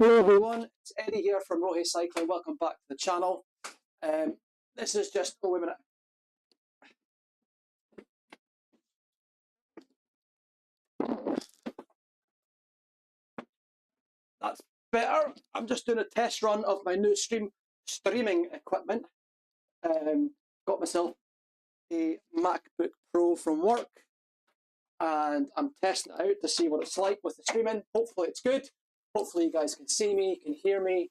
Hello everyone, it's Eddie here from Rohe Cycling. Welcome back to the channel. This is just, oh wait a minute. That's better. I'm just doing a test run of my new streaming equipment. Got myself a MacBook Pro from work and I'm testing it out to see what it's like with the streaming. Hopefully it's good. Hopefully you guys can see me, can hear me.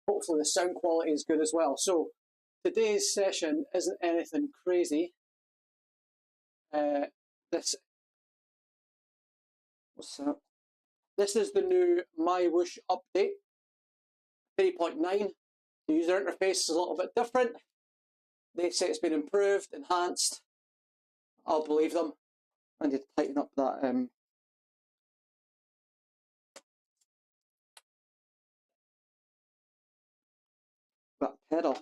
Hopefully the sound quality is good as well. So today's session isn't anything crazy. What's that? This is the new MyWhoosh update 3.9. The user interface is a little bit different. They say it's been improved, enhanced. I'll believe them. I need to tighten up that pedal.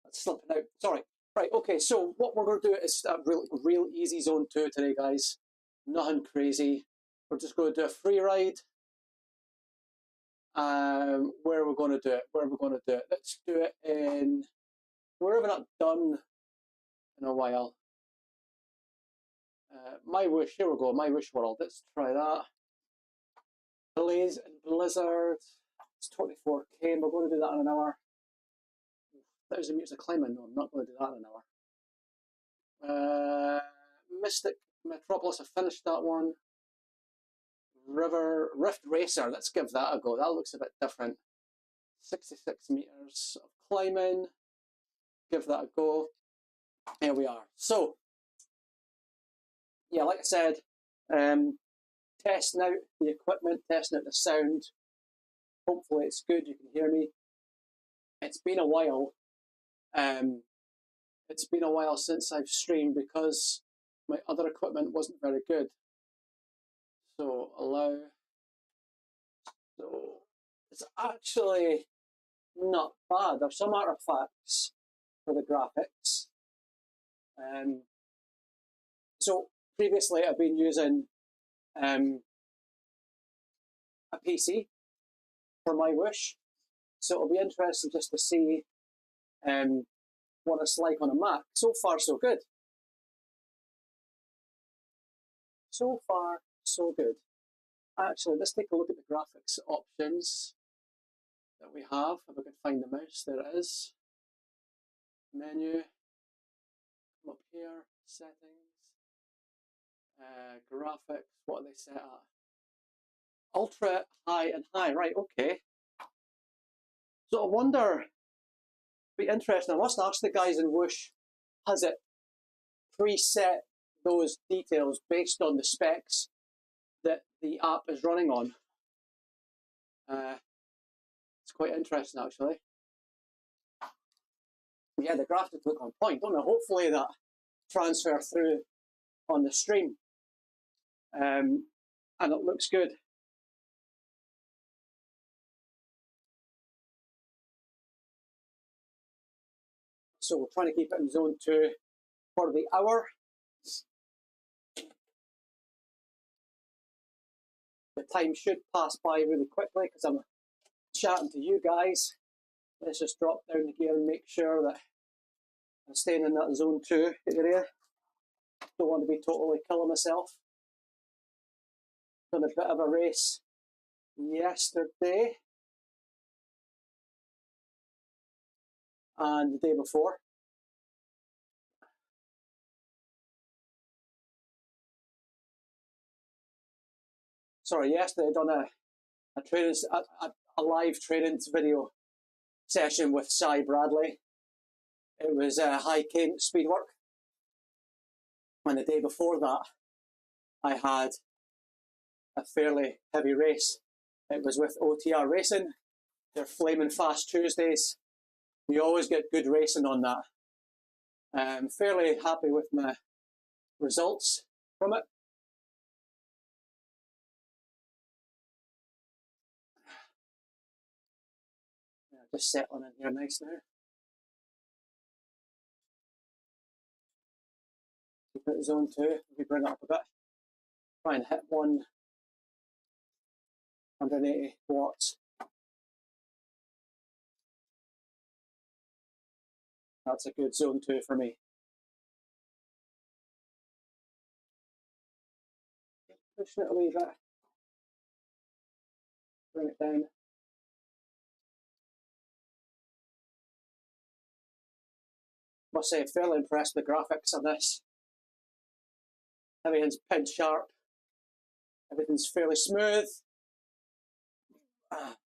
That's slipping out. Sorry. Right, okay, so what we're going to do is a real easy zone 2 today, guys. Nothing crazy. We're just going to do a free ride. Where are we going to do it? Let's do it in where have I not done in a while. MyWhoosh, here we go, MyWhoosh World. Let's try that. Blaze and Blizzard. It's 24k, and we're going to do that in an hour. 1,000 meters of climbing. No, I'm not going to do that in an hour. Mystic Metropolis, I finished that one. Rift Racer, let's give that a go. That looks a bit different. 66 meters of climbing. Give that a go. Here we are. So, yeah, like I said, testing out the equipment, testing out the sound. Hopefully it's good, you can hear me. It's been a while. It's been a while since I've streamed because my other equipment wasn't very good. So allow. So it's actually not bad. There's some artifacts for the graphics. So previously I've been using a PC for MyWhoosh. So it'll be interesting just to see what it's like on a Mac. So far, so good. So far, so good. Actually, let's take a look at the graphics options that we have. If I can find the mouse, there it is. Menu. Come up here, settings. Graphics, what are they set at? Ultra, high, and high. Right, okay. So I wonder, be interesting. I must ask the guys in Whoosh, has it preset those details based on the specs that the app is running on? It's quite interesting, actually. Yeah, the graphics look on point. Don't know. Hopefully that transfer through on the stream, and it looks good. So we're trying to keep it in zone 2 for the hour. The time should pass by really quickly because I'm chatting to you guys. Let's just drop down the gear and make sure that I'm staying in that zone 2 area. Don't want to be totally killing myself. Done a bit of a race yesterday and the day before. Sorry, yesterday I done a live training video session with Cy Bradley. It was high cadence speed work. And the day before that, I had a fairly heavy race. It was with OTR Racing. They're Flaming Fast Tuesdays. You always get good racing on that. I'm fairly happy with my results from it. Just settling in here nice now. Keep it zone 2, we bring it up a bit. Try and hit one a 180 watts. That's a good zone 2 for me. Pushing it a wee bit. Bring it down. Must say, fairly impressed with the graphics on this. Everything's pin sharp. Everything's fairly smooth. What's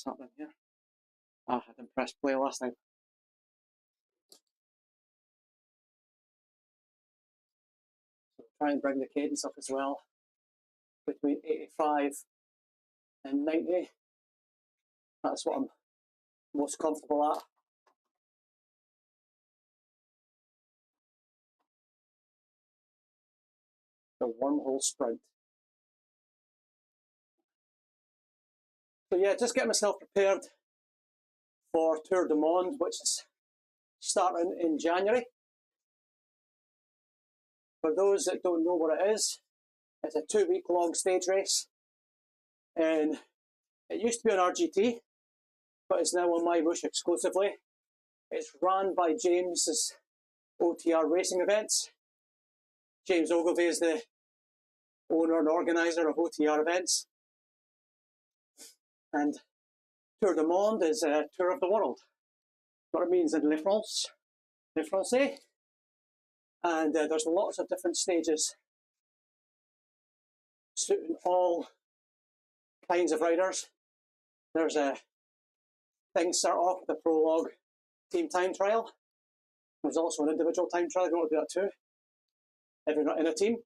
happening here? I didn't press play last time. So try and bring the cadence up as well. Between 85 and 90. That's what I'm most comfortable at. The wormhole sprint. So yeah, just getting myself prepared for Tour du Monde, which is starting in January. For those that don't know what it is, it's a 2-week-long stage race. And it used to be on RGT, but it's now on MyWhoosh exclusively. It's run by James's OTR Racing Events. James Ogilvie is the owner and organiser of OTR events. And Tour du Monde is a tour of the world. What it means in Le Français. And there's lots of different stages suiting all kinds of riders. There's a things start off with a prologue team time trial. There's also an individual time trial if you want to do that too, if you're not in a team.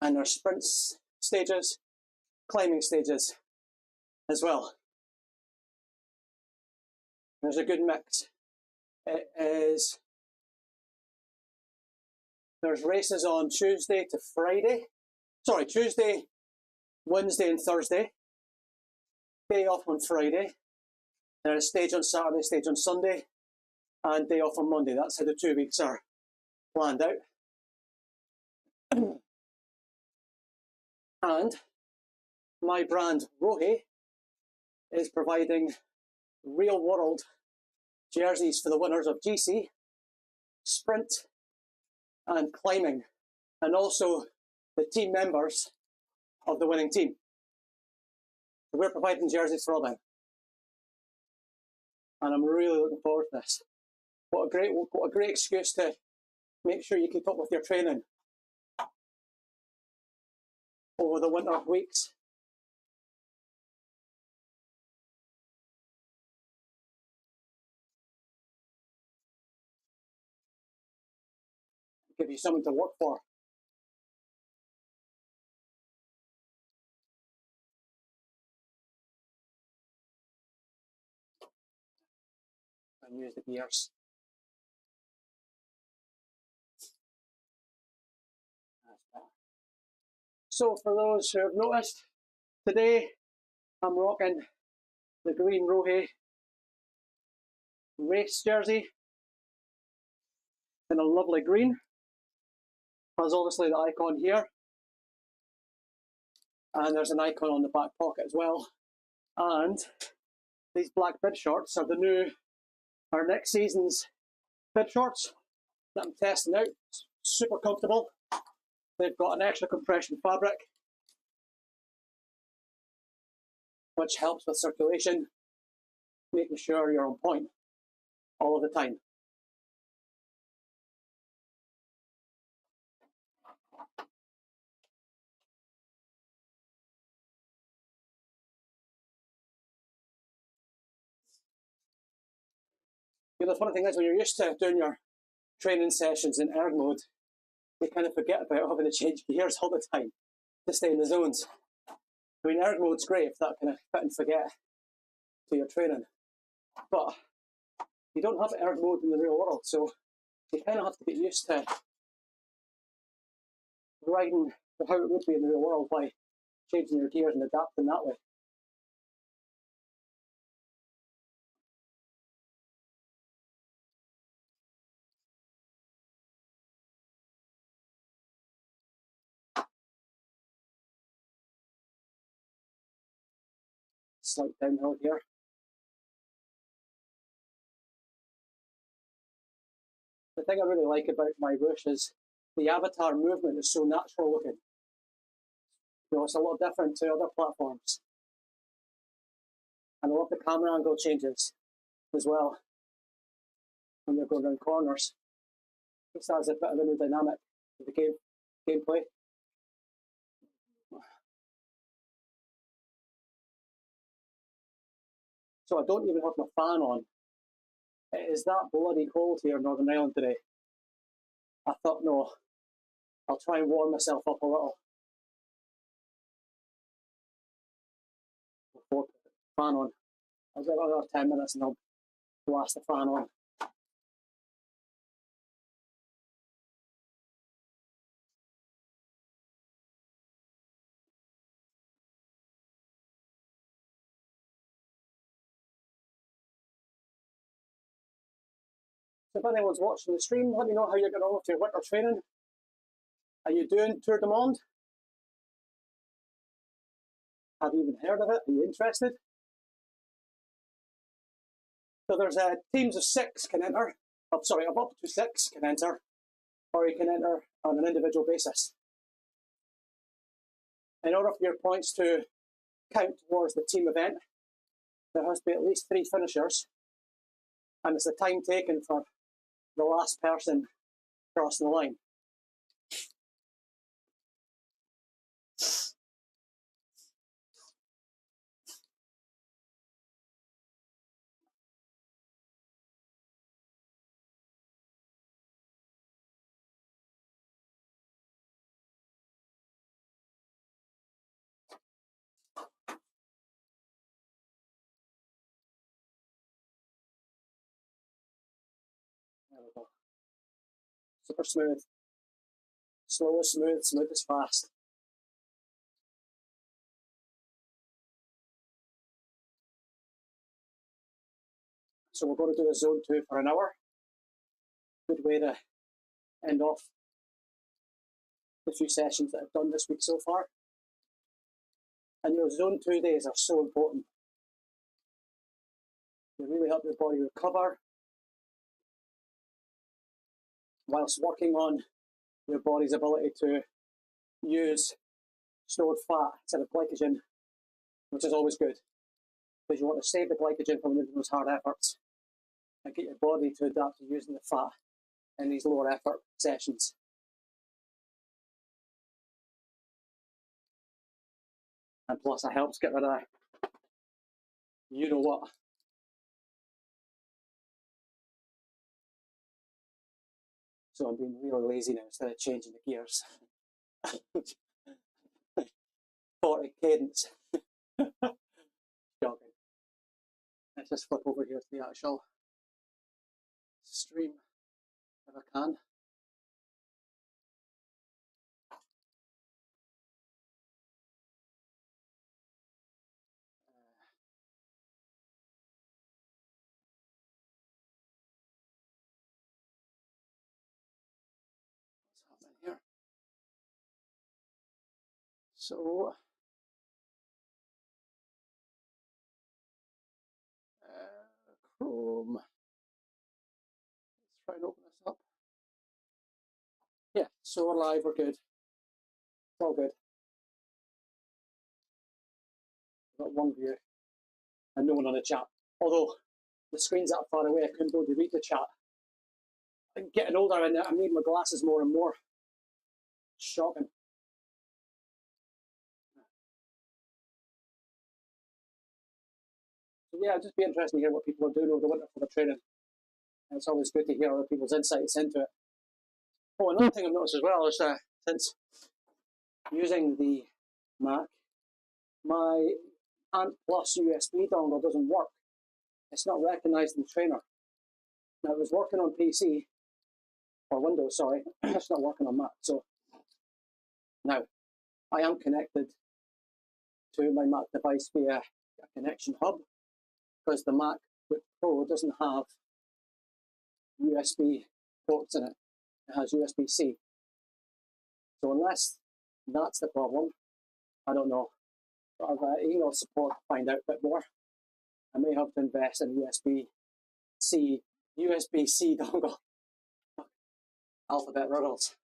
And there's sprint stages, climbing stages as well. There's a good mix. There's races on Tuesday to Friday. Sorry, Tuesday, Wednesday and Thursday. Day off on Friday. Then a stage on Saturday, stage on Sunday, and day off on Monday. That's how the 2 weeks are planned out. And my brand, Rohe, is providing real-world jerseys for the winners of GC, Sprint, and Climbing, and also the team members of the winning team. So we're providing jerseys for all them. And I'm really looking forward to this. What a great excuse to make sure you keep up with your training over the winter weeks. Give you something to work for. And use the gears. So for those who have noticed, today I'm rocking the green Rohe race jersey in a lovely green. There's obviously the icon here, and there's an icon on the back pocket as well. And these black bib shorts are our next season's bib shorts that I'm testing out. Super comfortable. They've got an extra compression fabric, which helps with circulation, making sure you're on point all of the time. The funny thing is, when you're used to doing your training sessions in erg mode, you kind of forget about having to change gears all the time to stay in the zones. I mean, erg mode's great if that kind of fit and forget to your training, but you don't have erg mode in the real world, so you kind of have to get used to riding how it would be in the real world by changing your gears and adapting that way. Slight downhill here. The thing I really like about MyWhoosh is the avatar movement is so natural looking. You know, it's a lot different to other platforms. And I love the camera angle changes as well when you're going around corners. It adds a bit of a new dynamic to the gameplay. So I don't even have my fan on. It is that bloody cold here in Northern Ireland today. I thought, no, I'll try and warm myself up a little before putting the fan on. I'll give it another 10 minutes and I'll blast the fan on. So if anyone's watching the stream, let me know how you're getting on with your winter training. Are you doing Tour de Monde? Have you even heard of it? Are you interested? So there's teams of 6 can enter. Of up to 6 can enter, or you can enter on an individual basis. In order for your points to count towards the team event, there has to be at least 3 finishers, and it's the time taken for the last person crossing the line. There we go. Super smooth. Slow is smooth, smooth is fast. So we're going to do a zone 2 for an hour. Good way to end off the few sessions that I've done this week so far. And your zone 2 days are so important. They really help your body recover whilst working on your body's ability to use stored fat instead of glycogen, which is always good, because you want to save the glycogen from those hard efforts and get your body to adapt to using the fat in these lower effort sessions. And plus it helps get rid of you know what. So I'm being really lazy now instead of changing the gears. 40 cadence. Jogging. Let's just flip over here to the actual stream if I can. What's happening here? So Chrome. Let's try and open this up. Yeah, so we're live, we're good. It's all good. I've got one view and no one on the chat. Although the screen's that far away, I couldn't go to read the chat. I'm getting older and I'm needing my glasses more and more. Shocking. So yeah, it'd just be interesting to hear what people are doing over the winter for their training. And it's always good to hear other people's insights into it. Oh, another thing I've noticed as well is since using the Mac, my Ant Plus USB dongle doesn't work. It's not recognised in the trainer. Now it was working on PC, or Windows, sorry, it's not working on Mac. So now I am connected to my Mac device via a connection hub, because the MacBook Pro doesn't have USB ports in it. It has USB-C. So unless that's the problem, I don't know. sort of email support to find out a bit more. I may have to invest in USB-C dongle. Alphabet riddles.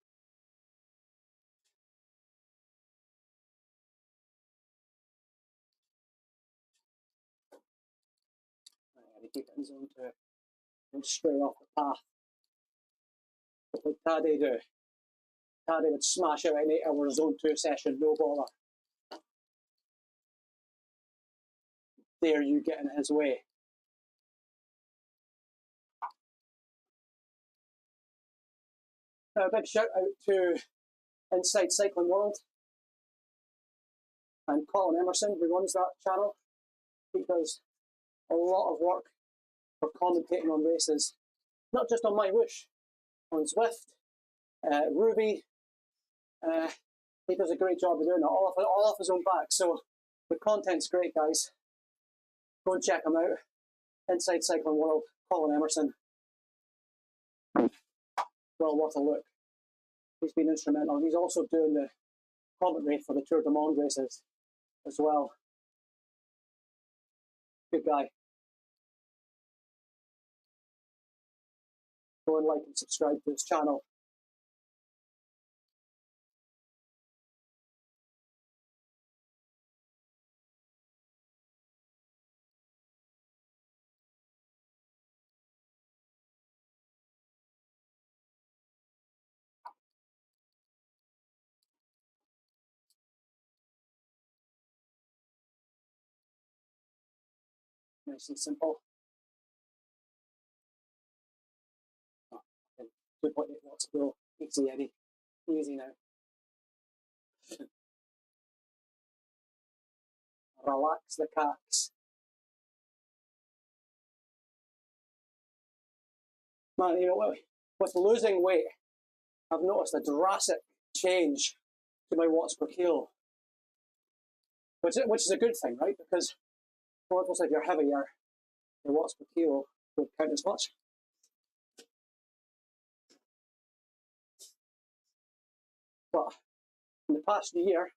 Keep it in zone 2 and straight off the path. What would Taddy do? Taddy would smash out an 8-hour zone 2 session, no bother. Dare you get in his way? Now, a big shout out to Inside Cycling World and Colin Emerson, who runs that channel. He does a lot of work for commentating on races, not just on MyWhoosh, on Zwift, Ruby. He does a great job of doing it, all off his own back. So the content's great, guys. Go and check him out. Inside Cycling World, Colin Emerson. Well worth a look. He's been instrumental. He's also doing the commentary for the Tour de Monde races as well. Good guy. Go and like and subscribe to his channel. Nice and simple. 2.8 watts to go. Easy, Eddie. Easy now. Relax the cacks. Man, you know what? With losing weight, I've noticed a drastic change to my watts per kilo, which is a good thing, right? Because obviously, if you're heavier, your watts per kilo would count as much. But in the past year,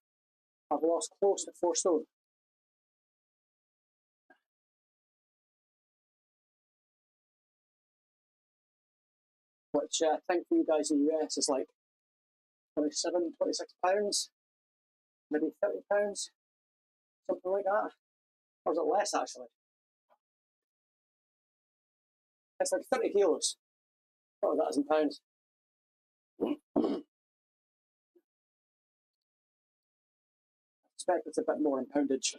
I've lost close to 4 stone. Which I think for you guys in the US is like 27, 26 pounds, maybe 30 pounds, something like that. Or is it less actually? It's like 30 kilos. Oh, that is in pounds. I expect it's a bit more in poundage.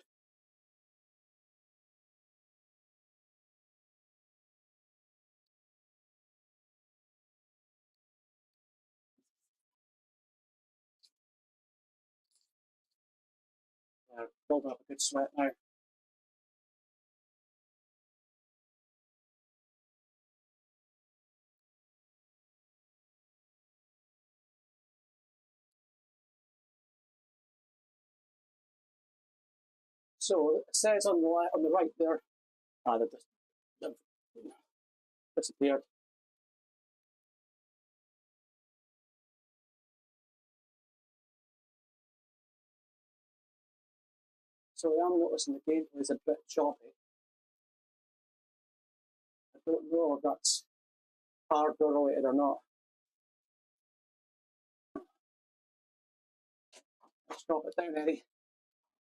Building up a good sweat now. So it says on the right there, that disappeared. So I am noticing the gameplay is a bit choppy. I don't know if that's hardware related or not. Let's drop it down, Eddie.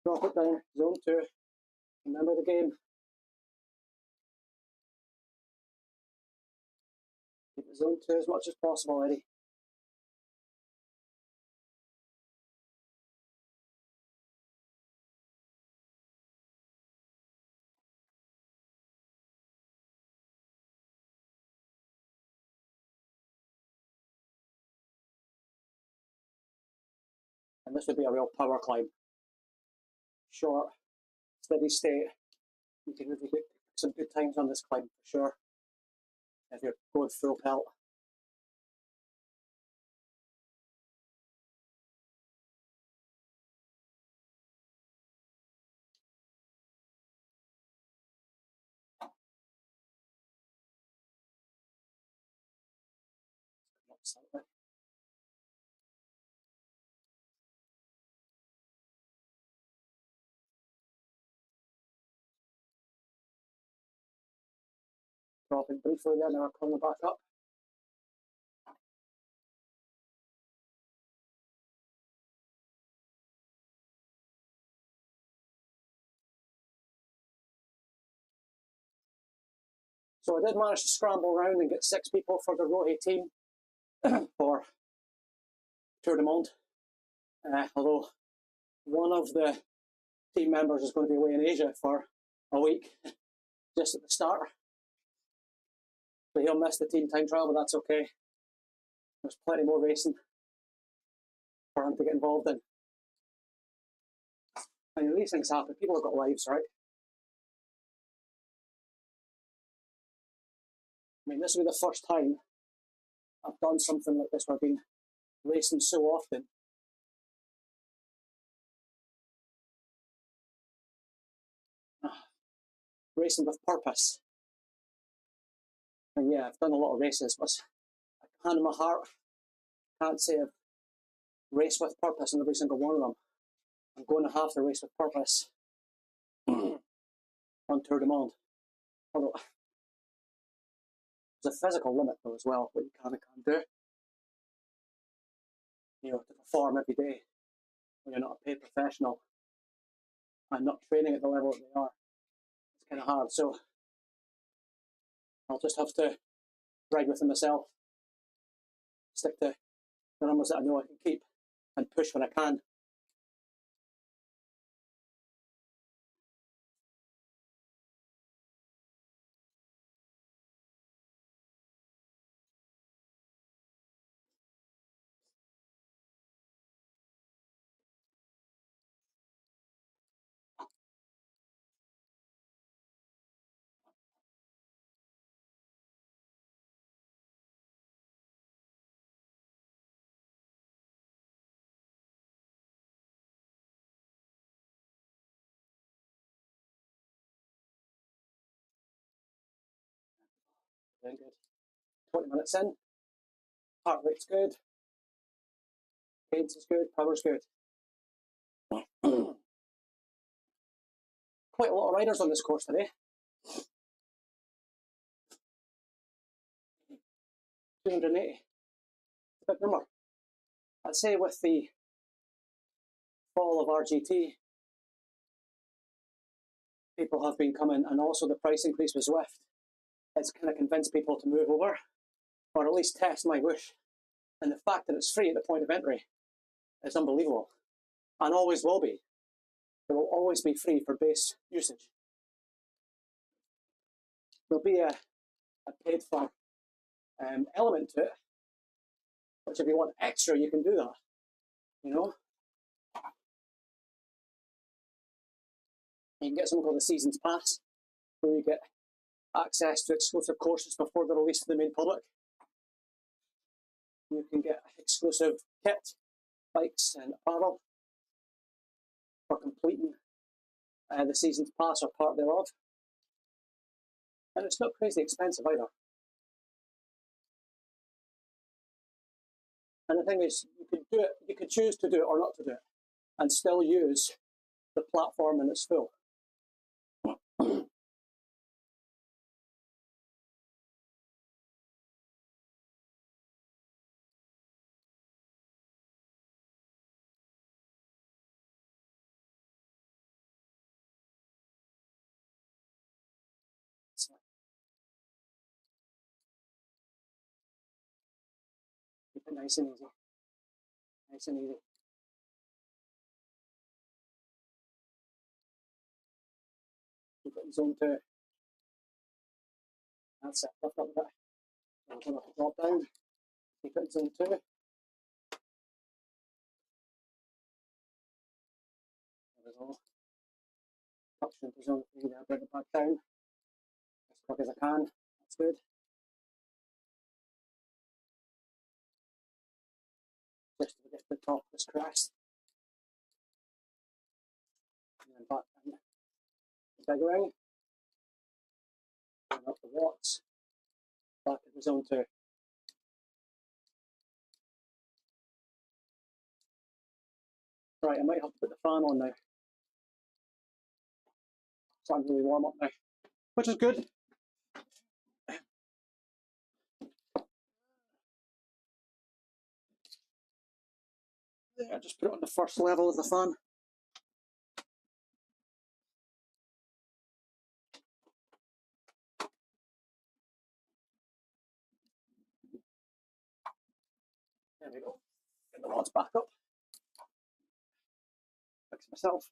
Drop it down, zone 2. Remember the game. Keep it zone 2 as much as possible, Eddie. And this would be a real power climb. Short, steady state. You can really get some good times on this climb for sure. If you're going full pelt. dropping briefly there, now coming back up. So I did manage to scramble around and get 6 people for the Rohe team for Tour de Monde. Although one of the team members is going to be away in Asia for a week, just at the start. So he'll miss the team time trial, but that's okay. There's plenty more racing for him to get involved in. I mean, these things happen. People have got lives, right? I mean, this will be the first time I've done something like this where I've been racing so often. Racing with purpose. And yeah, I've done a lot of races, but hand in my heart, can't say I've raced with purpose in every single one of them. I'm going to have to race with purpose on Tour de Monde. Although there's a physical limit though as well, what you can and can't do. You know, to perform every day when you're not a paid professional and not training at the level that they are, it's kind of hard. So I'll just have to ride with them myself, stick to the numbers that I know I can keep, and push when I can. Very good. 20 minutes in, heart rate's good, cadence is good, power's good. Quite a lot of riders on this course today. 280. It's a big number. I'd say with the fall of RGT, people have been coming, and also the price increase with Zwift, it's kind of convinced people to move over, or at least test MyWhoosh. And the fact that it's free at the point of entry is unbelievable, and always will be. It will always be free for base usage. There'll be a paid for element to it, which if you want extra, you can do that, you know. You can get something called the Seasons Pass, where you get access to exclusive courses before they're released to the main public. You can get exclusive kit, bikes and apparel for completing the Seasons Pass or part thereof. And it's not crazy expensive either. And the thing is, you could do it, you could choose to do it or not to do it, and still use the platform in its full. Keep it nice and easy. Nice and easy. Keep it in zone 2. That's it. Lift up a bit. I'm going to drop down. Keep it in zone 2. There we go. Touch into zone 3 there. Bring it back down as quick as I can. That's good. Just to get to the top of this crest. And then back down the big ring. And up the watts. Back into zone 2. Right, I might have to put the fan on now. It's starting to really warm up now, which is good. just put it on the first level of the fan. There we go. Get the rods back up. Fix myself.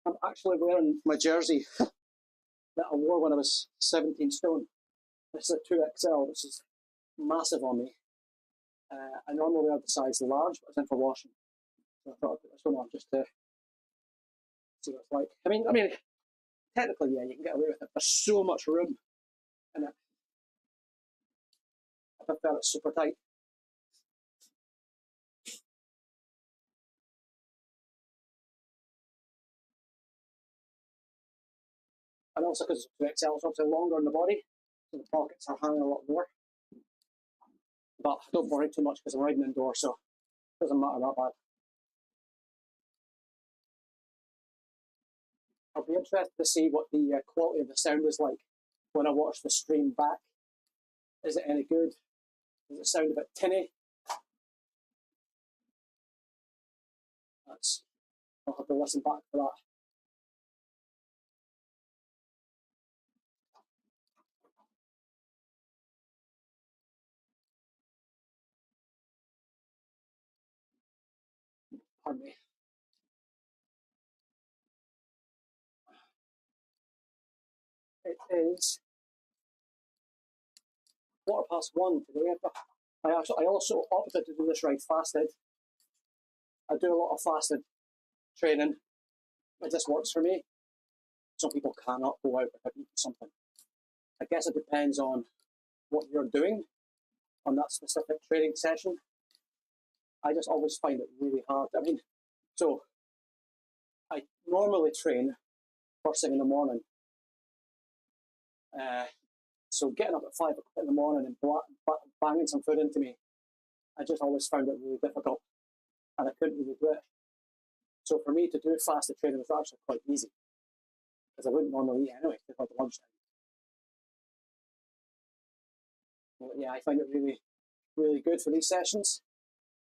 I'm actually wearing my jersey that I wore when I was 17 stone. This is a 2XL, which is massive on me. I normally wear the size large, but it's in for washing. So I thought I'd put this one on just to see what it's like. I mean, technically, yeah, you can get away with it. There's so much room in it. I prefer it super tight. And also because it's 2XL, it's obviously longer in the body, so the pockets are hanging a lot more. But I don't worry too much because I'm riding indoors, so it doesn't matter that bad. I'll be interested to see what the quality of the sound is like when I watch the stream back. Is it any good? Does it sound a bit tinny? I'll have to listen back for that. Pardon me. It is 1:15 today. I also opted to do this ride fasted. I do a lot of fasted training. It just works for me. Some people cannot go out without eating something. I guess it depends on what you're doing on that specific training session. I just always find it really hard. I mean, so I normally train first thing in the morning. So getting up at 5 o'clock in the morning and banging some food into me, I just always found it really difficult, and I couldn't really do it. So for me to do fasted training was actually quite easy, because I wouldn't normally eat anyway at lunchtime. But yeah, I find it really, really good for these sessions.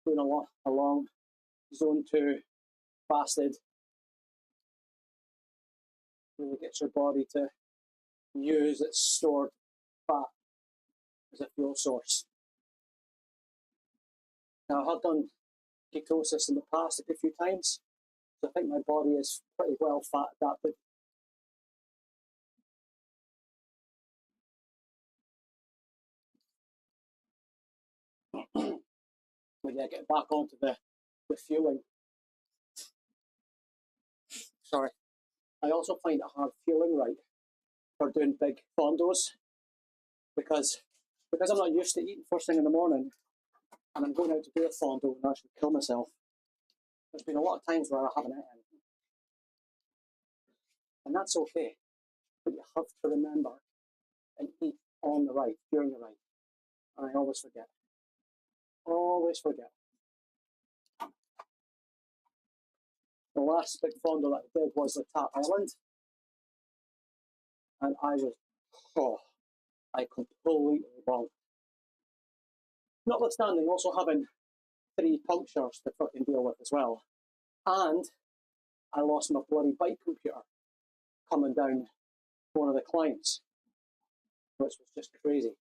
Doing a long zone 2 fasted really gets your body to use its stored fat as a fuel source. Now, I have done ketosis in the past a good few times, so I think my body is pretty well fat adapted. But yeah, getting back onto the fueling. Sorry. I also find it hard fueling right for doing big fondos, because I'm not used to eating first thing in the morning, and I'm going out to do a fondo and actually kill myself. There's been a lot of times where I haven't eaten anything. And that's okay. But you have to remember and eat on the ride, during the ride. And I always forget. Always forget. The last big fondo that I did was the Tap Island. And I completely bombed. Notwithstanding also having 3 punctures to fucking deal with as well. And I lost my bloody bike computer coming down one of the climbs, which was just crazy.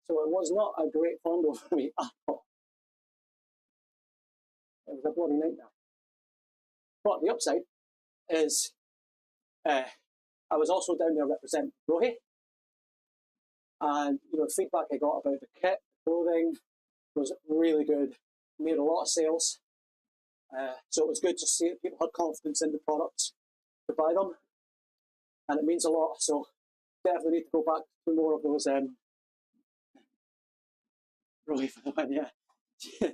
So it was not a great fondo for me at all. It was a bloody nightmare. But the upside is I was also down there representing Rohi, and feedback I got about the kit, the clothing was really good. Made a lot of sales, so it was good to see that people had confidence in the products to buy them, and it means a lot. So definitely need to go back to more of those. Rohi for the win, yeah.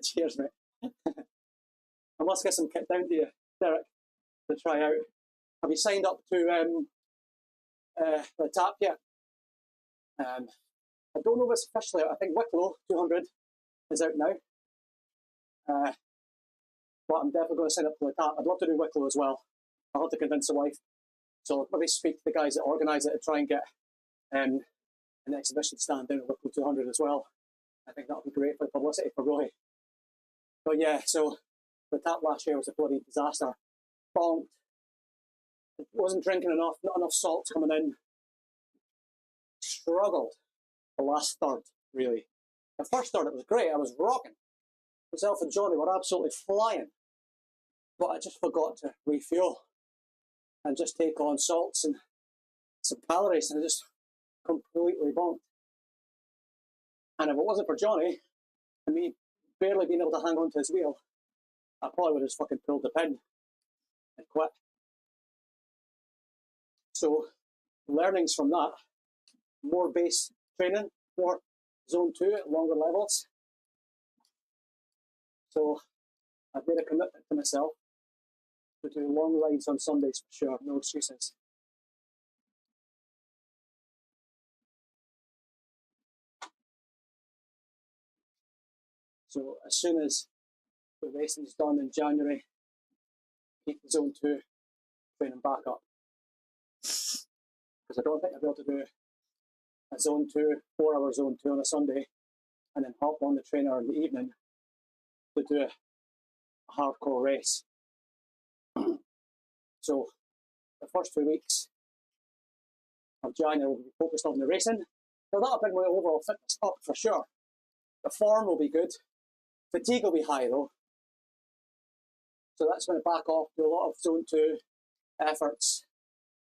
Cheers, mate. I must get some kit down to you, Derek, to try out. Have you signed up to the tap yet? I don't know if it's officially out. I think Wicklow 200 is out now. but I'm definitely going to sign up for the tap. I'd love to do Wicklow as well. I'll have to convince the wife. So maybe speak to the guys that organise it and try and get an exhibition stand down at Wicklow 200 as well. I think that would be great for publicity for Roy. But yeah, so the tap last year was a bloody disaster. Bonked. Wasn't drinking enough, not enough salt coming in. Struggled the last third, really. The first third, it was great. I was rocking. Myself and Johnny were absolutely flying. But I just forgot to refuel and just take on salts and some calories, and I just completely bonked. And if it wasn't for Johnny and me barely being able to hang on to his wheel, I probably would have just fucking pulled the pin and quit. So, learnings from that: more base training, more zone 2 at longer levels. So, I've made a commitment to myself to do long rides on Sundays for sure, no excuses. So, as soon as the racing's done in January, keep the zone 2 training back up. Because I don't think I'll be able to do a zone 2, 4 hour zone 2 on a Sunday, and then hop on the trainer in the evening to do a hardcore race. So the first 2 weeks of January will be focused on the racing. So that'll bring my overall fitness up for sure. The form will be good. Fatigue will be high though. So that's going to back off, do a lot of zone 2 efforts,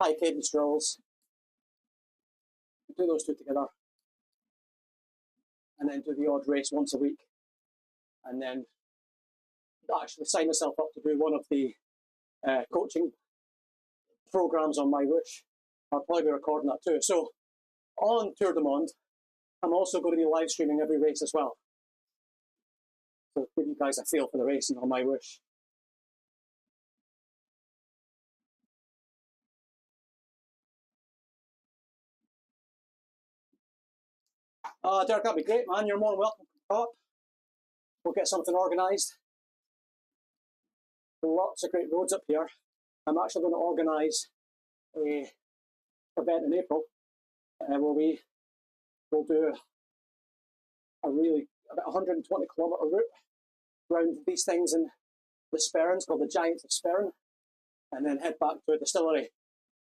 high cadence drills, do those 2 together, and then do the odd race once a week, and then actually sign myself up to do one of the coaching programs on MyWhoosh. I'll probably be recording that too. So on Tour de Monde, I'm also going to be live streaming every race as well. So give you guys a feel for the racing on MyWhoosh. Derek, that'd be great, man. You're more than welcome to talk. We'll get something organised. Lots of great roads up here. I'm actually going to organise a event in April where we will do a really about 120 kilometre route around these things in the Sperrins, called the Giants of Sperrin, and then head back to a distillery,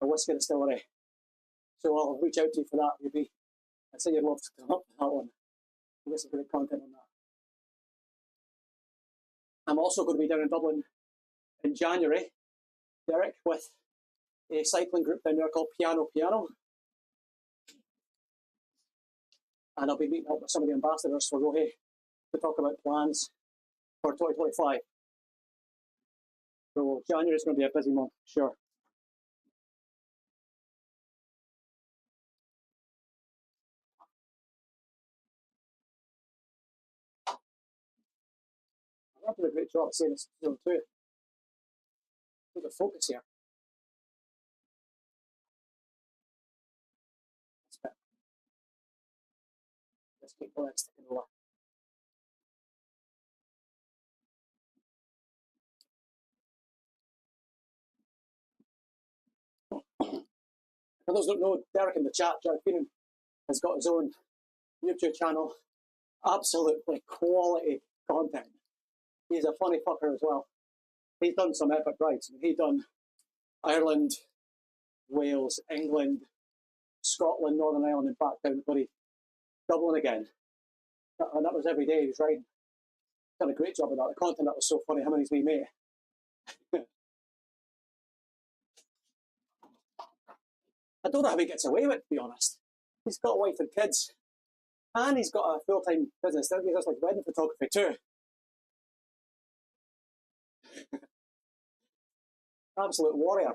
a whiskey distillery. So I'll reach out to you for that. I'd say you'd love to come up to that one. We'll get some great content on that. I'm also going to be down in Dublin in January, Derek, with a cycling group down there called Piano Piano. And I'll be meeting up with some of the ambassadors for Rohe to talk about plans for 2025. So January is going to be a busy month, sure. I'm doing a great job saying this too. Need to focus here. Let's keep the legs sticking over. For those who don't know, Derek in the chat, Derek Keenan, has got his own YouTube channel. Absolutely quality content. He's a funny fucker as well. He's done some epic rides. He's done Ireland, Wales, England, Scotland, Northern Ireland, and back down to bloody Dublin again. And that was every day he was riding. Done a great job of that. The content that was so funny. How many's we made? I don't know how he gets away with it, to be honest. He's got a wife and kids, and he's got a full-time business. He does like wedding photography too. Absolute warrior.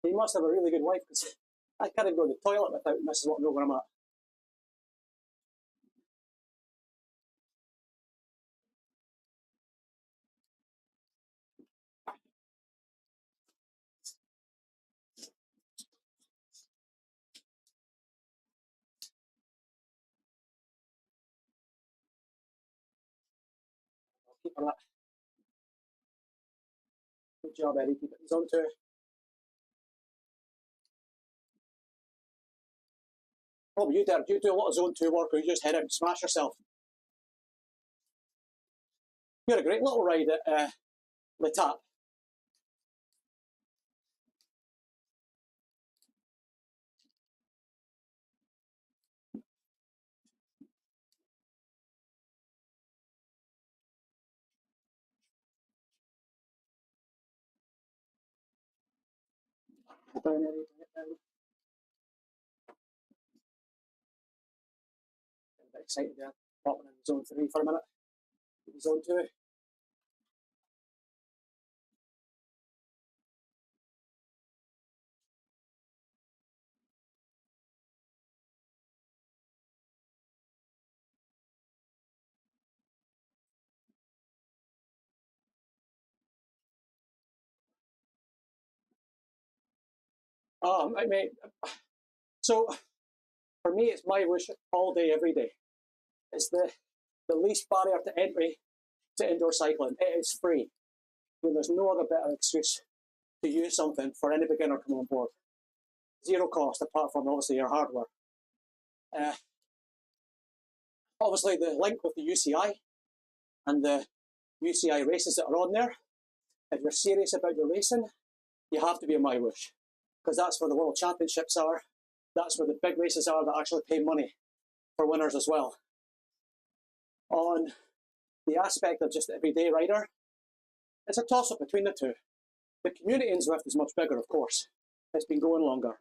He must have a really good wife, because I can't even go to the toilet without Mrs. Wanting to know where I'm at. I'll keep her that. Good job, Eddie. Keep it zone 2. What about you, Derek? Do you do a lot of zone 2 work, or you just head out and smash yourself? You had a great little ride at Le Tap. Down, Eddie. Down. Getting a bit excited there. Popping in zone 3 for a minute. Zone 2. Mate. So for me, it's MyWhoosh all day, every day. It's the least barrier to entry to indoor cycling. It is free. There's no other better excuse to use something for any beginner coming on board. Zero cost, apart from obviously your hardware. Obviously, the link with the UCI and the UCI races that are on there. If you're serious about your racing, you have to be a MyWhoosh, because that's where the World Championships are. That's where the big races are that actually pay money for winners as well. On the aspect of just everyday rider, it's a toss-up between the two. The community in Zwift is much bigger, of course. It's been going longer.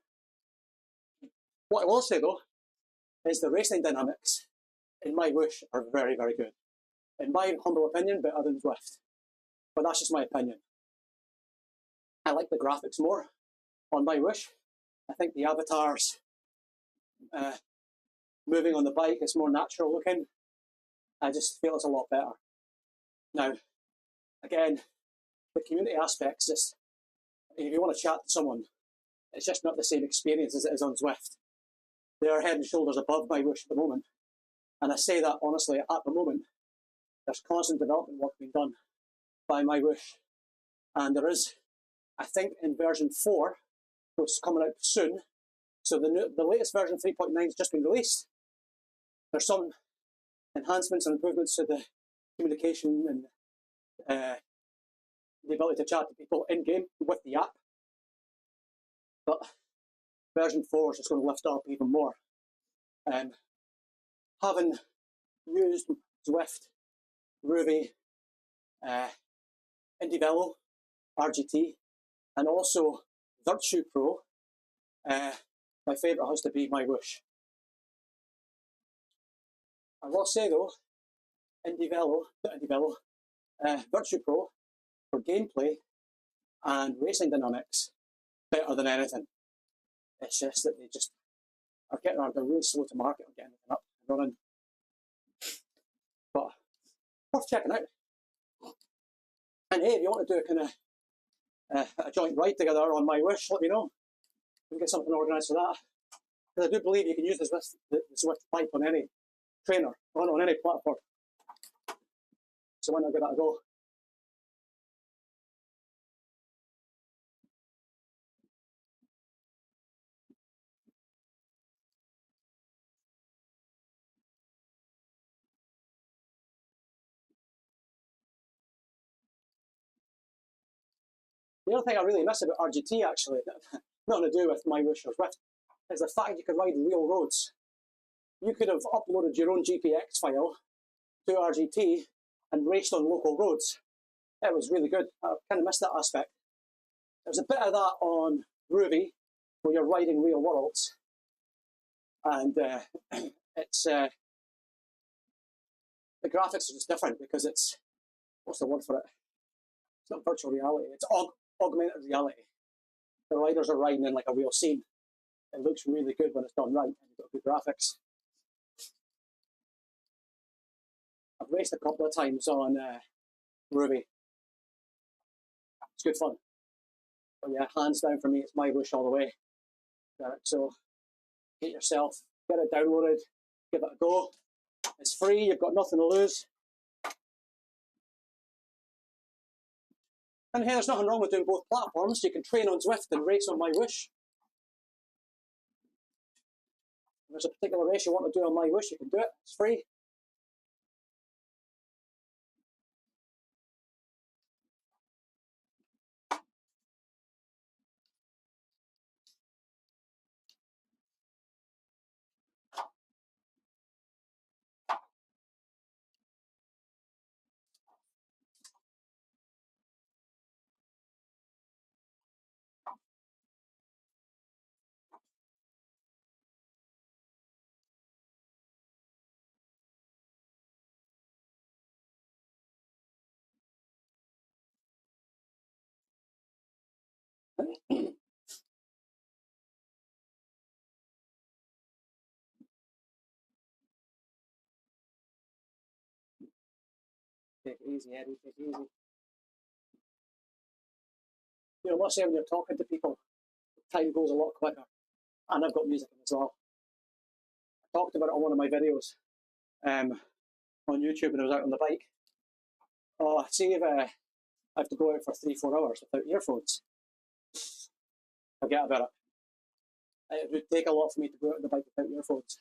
What I will say, though, is the racing dynamics in MyWhoosh are very, very good. In my humble opinion, better than Zwift. But that's just my opinion. I like the graphics more on MyWhoosh. I think the avatars moving on the bike is more natural looking. I just feel it's a lot better. Now, again, the community aspects, just if you want to chat to someone, it's just not the same experience as it is on Zwift. They are head and shoulders above MyWhoosh at the moment. And I say that honestly, at the moment, there's constant development work being done by MyWhoosh. And there is, I think, in version 4, which is coming out soon. So the latest version 3.9 has just been released. There's some enhancements and improvements to the communication and the ability to chat to people in-game with the app. But version 4 is just going to lift up even more. Having used Zwift, Ruby, Indivelo, RGT, and also Virtue Pro, my favourite has to be MyWhoosh. I will say though, Virtue Pro for gameplay and racing dynamics, better than anything. It's just that they just are they're really slow to market on getting it up and running. But worth checking out. And hey, if you want to do a kind of a joint ride together on MyWhoosh, let me know. We can get something organised for that. Because I do believe you can use this with the Zwift bike on any trainer, on any platform. So why not give that a go? The other thing I really miss about RGT, actually, nothing to do with MyWhoosh or Zwift, is the fact you could ride real roads. You could have uploaded your own GPX file to RGT and raced on local roads. It was really good. I kind of missed that aspect. There's a bit of that on Ruby, where you're riding real worlds. And it's the graphics are just different because it's, what's the word for it? It's not virtual reality, it's augmented reality. The riders are riding in like a real scene. It looks really good when it's done right and you've got good graphics. I've raced a couple of times on Ruby. It's good fun. But yeah, hands down for me, it's MyWhoosh all the way. So get yourself, get it downloaded, give it a go. It's free, you've got nothing to lose. And hey, there's nothing wrong with doing both platforms. You can train on Zwift and race on MyWhoosh. If there's a particular race you want to do on MyWhoosh, you can do it. It's free. Take it easy, Eddie. Take it easy. You know, let's say when you're talking to people, time goes a lot quicker. And I've got music in as well. I talked about it on one of my videos on YouTube when I was out on the bike. Oh, see if I have to go out for 3-4 hours without earphones. Forget about it. It would take a lot for me to go out on the bike without earphones.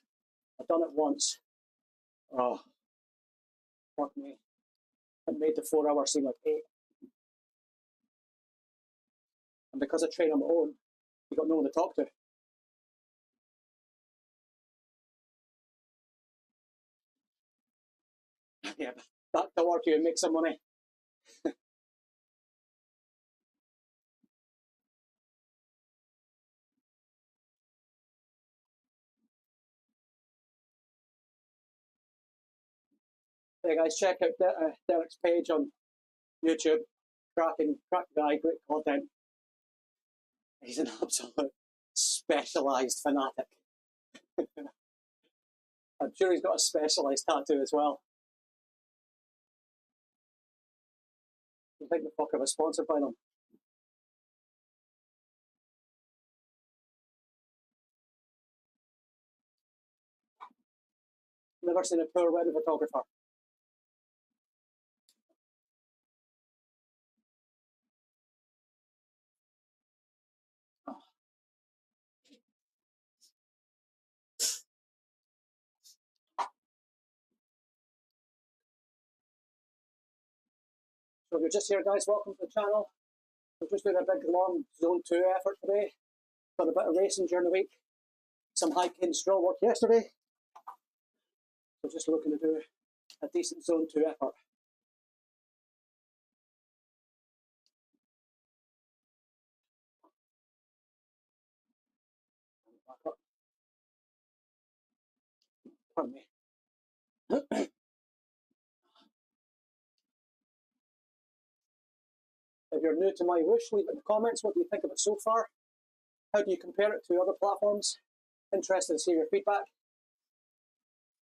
I've done it once. Oh, fuck me. It made the 4 hours seem like 8. And because I train on my own, you got no one to talk to. Yeah, back to work you and make some money. Hey guys, check out Derek's page on YouTube. Cracking guy, great content. He's an absolute specialised fanatic. I'm sure he's got a specialised tattoo as well. I think the fuck I was sponsored by them. Never seen a poor wedding photographer. So if you're just here, guys, welcome to the channel. We're just doing a big, long Zone 2 effort today. Done a bit of racing during the week. Some hiking stroll work yesterday. So just looking to do a decent Zone 2 effort. Back up. Pardon me. If you're new to MyWhoosh, leave it in the comments. What do you think of it so far? How do you compare it to other platforms? Interested to see your feedback.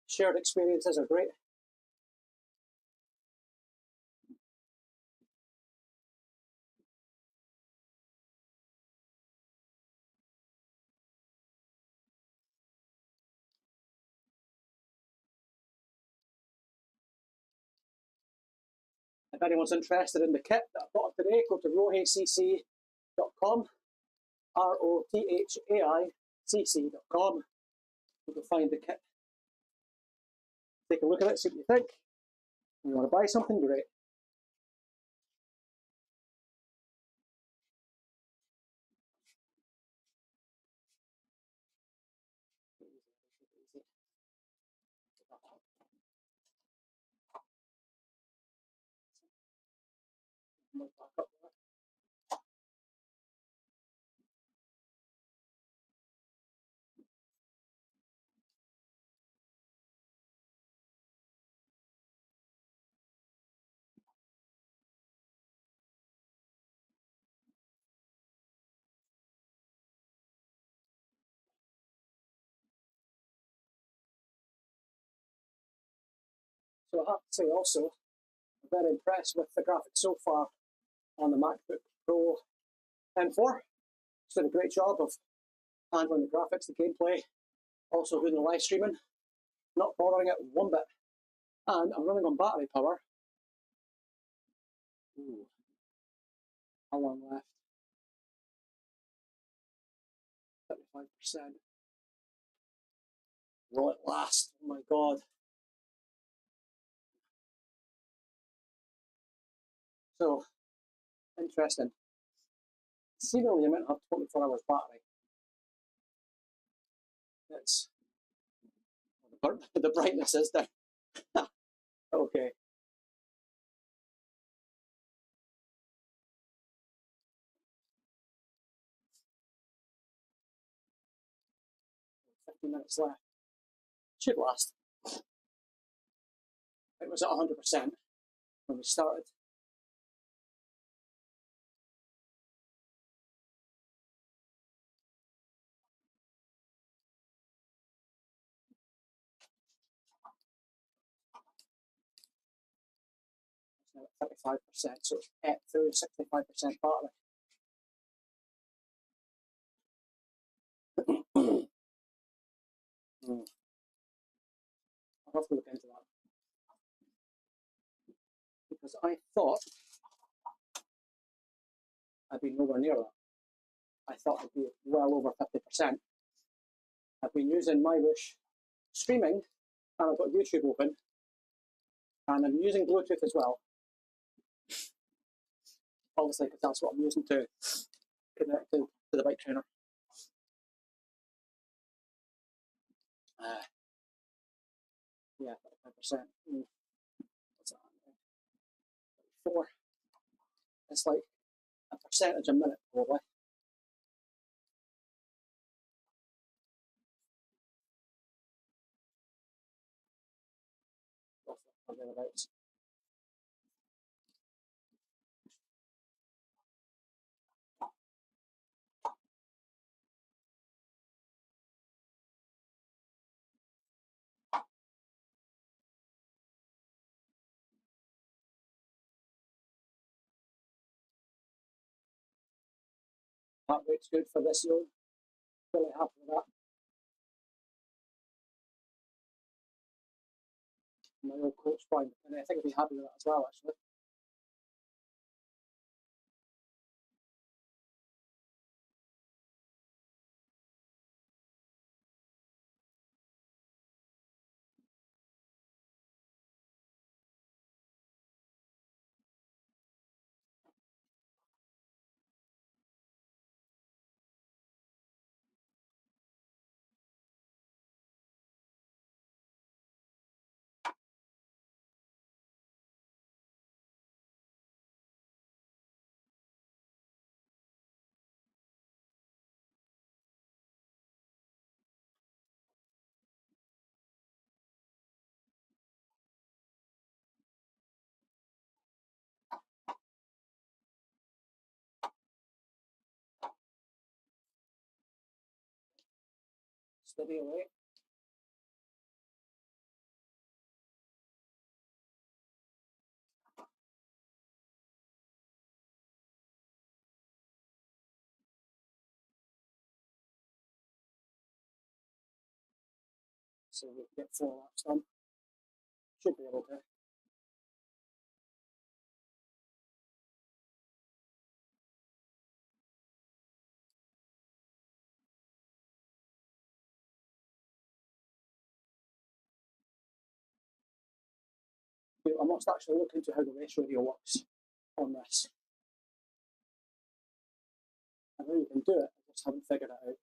Shared experiences are great. If anyone's interested in the kit that I bought today, go to rohaicc.com, rotaicc.com. You can find the kit. Take a look at it, see what you think. If you want to buy something, great. So I have to say also, I'm very impressed with the graphics so far on the MacBook Pro M4. It's done a great job of handling the graphics, the gameplay, also doing the live streaming, not bothering it one bit. And I'm running on battery power. Ooh. How long left? 35%. Will it last? Oh my god. So, interesting. Seemingly, you might have 24 hours battery. It's the brightness is there. Okay. Minutes left. Should last. It was at 100% when we started. It's now at 35%, so it's at through 65% battery. I'll have to look into that. Because I thought I'd be nowhere near that. I thought I'd be well over 50%. I've been using MyWhoosh streaming, and I've got YouTube open, and I'm using Bluetooth as well. Obviously, because that's what I'm using to connect to the bike trainer. Yeah, 35%. What's that? 4. It's like a percentage a minute, probably. Or thereabouts. That rate's good for this zone. Really happy with that. My old coach fine, and I think I'd be happy with that as well, actually. Steady away. So we can get 4 laps done. Should be able to. I must actually look into how the race radio works on this. I know you can do it, I just haven't figured it out.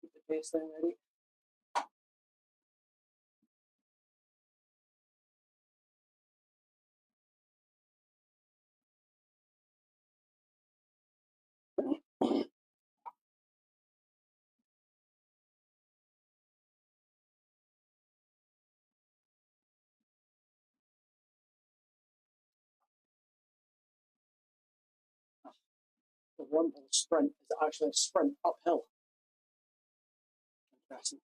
Keep the pace thing ready. The rumble sprint is actually a sprint uphill. Interesting.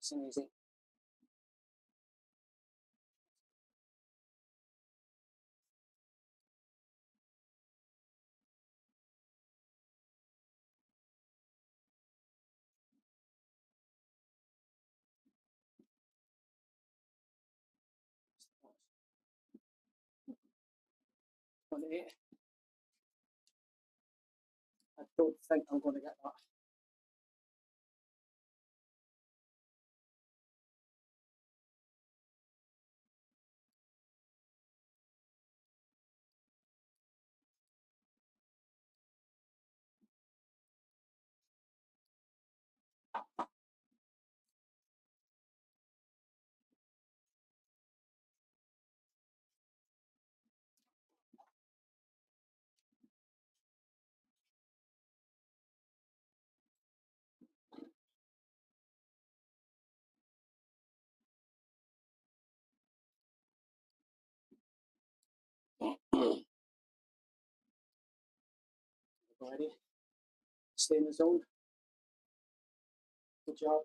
Nice and easy. I don't think I'm going to get that. Ready? Stay in the zone. Good job.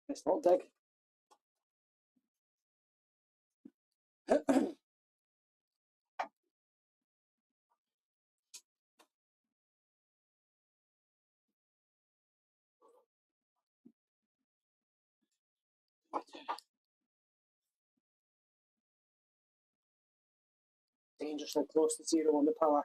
It's not dig. Dangerously close to zero on the power.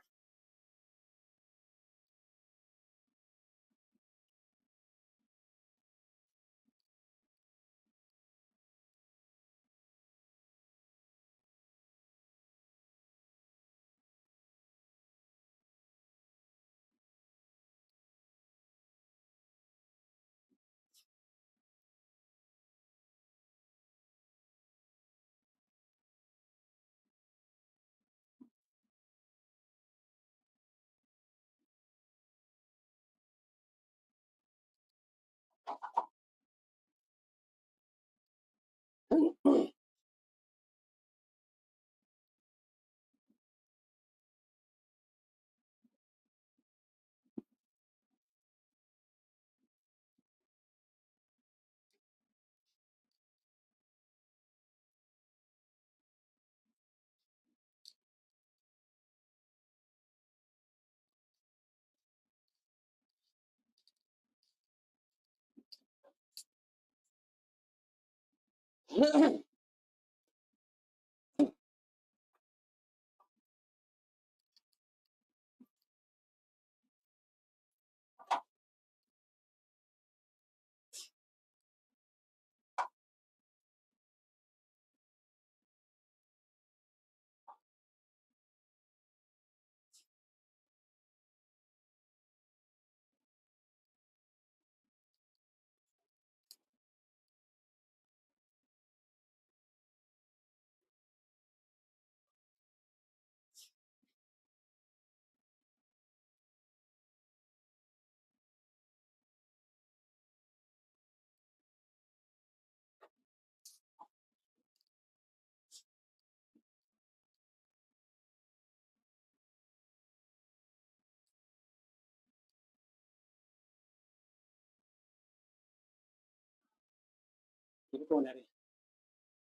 Keep it going, Eddie.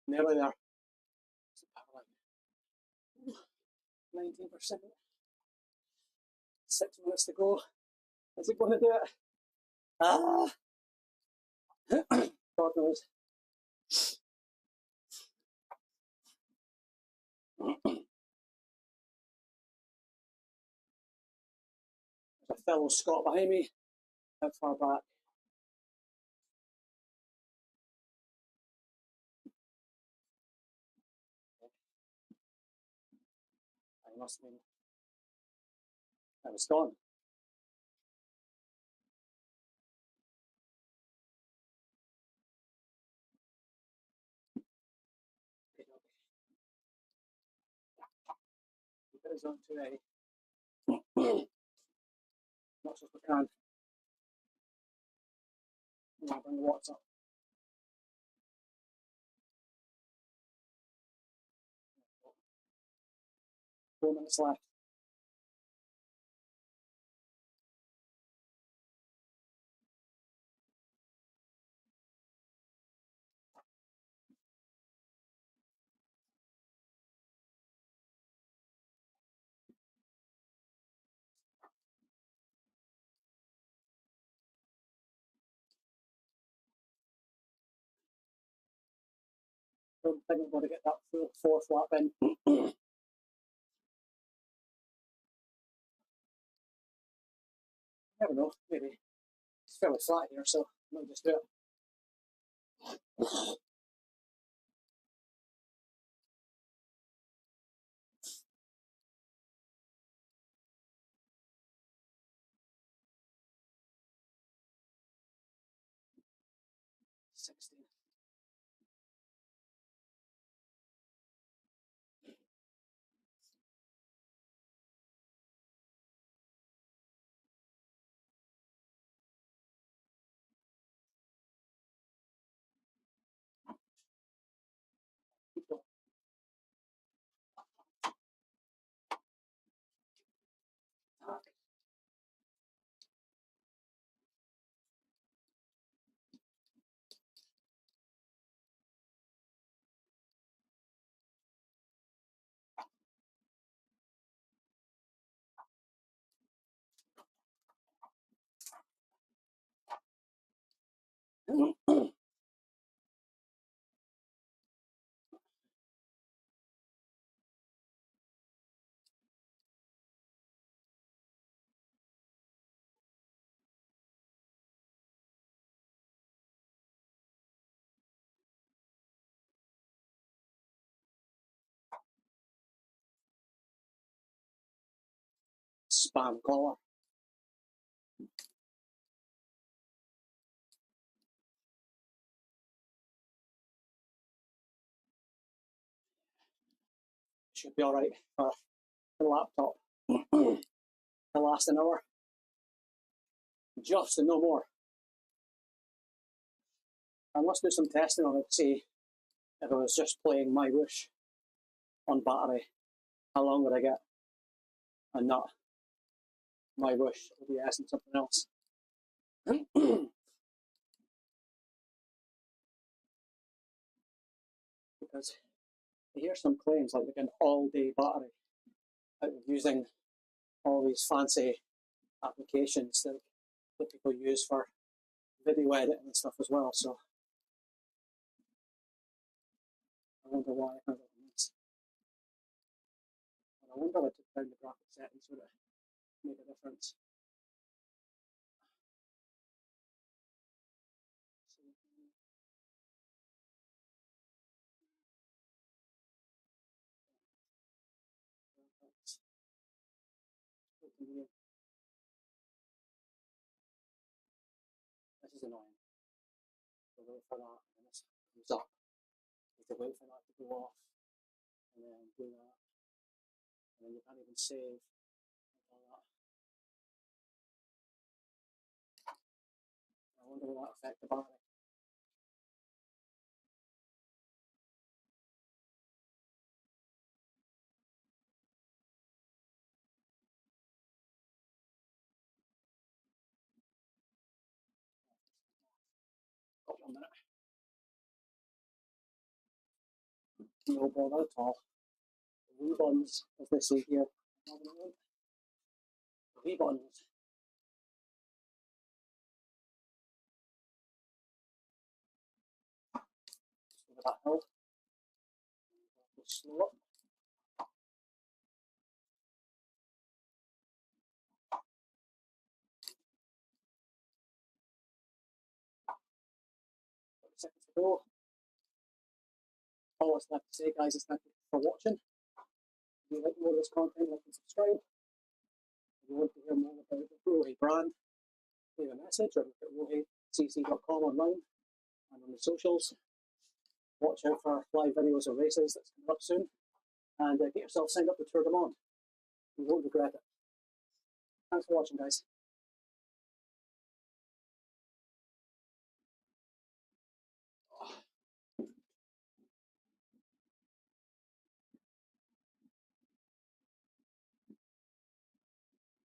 Nearly there. 19%. 6 minutes to go. Is it going to do it? Ah! God knows. There's a fellow Scot behind me. How far back? I must have been. I was gone. Keep it on to a much as we can. I'll bring the watts up. 4 minutes left. Don't think I'm going to get that fourth lap in. Never know, maybe. It's fairly flat here, so I might just do it. Keep going. Spam caller. Should be alright for the laptop. To last an hour. Just and no more. I must do some testing on it to see if I was just playing MyWhoosh on battery. How long would I get? And not MyWhoosh, OBS, and something else. Because I hear some claims like an all-day battery out of using all these fancy applications that people use for video editing and stuff as well. So I wonder why I have it on this. And I wonder if I took down the graphic settings would it make a difference. This is annoying. To wait for that, and this comes up. You have to wait for that to go off, and then do that, and then you can't even save all that. I wonder will that affect the battery. Got 1 minute. No bother at all. The wee buns, as they say here. The wee buns. Over that hill. Slow up. Seconds to go. All that's left to say, guys, is thank you for watching. If you like more of this content, like and subscribe. If you want to hear more about the Rohe brand, leave a message or look at rohecc.com online and on the socials. Watch out for live videos of races that's coming up soon. And get yourself signed up to Tour de Monde. You won't regret it. Thanks for watching, guys.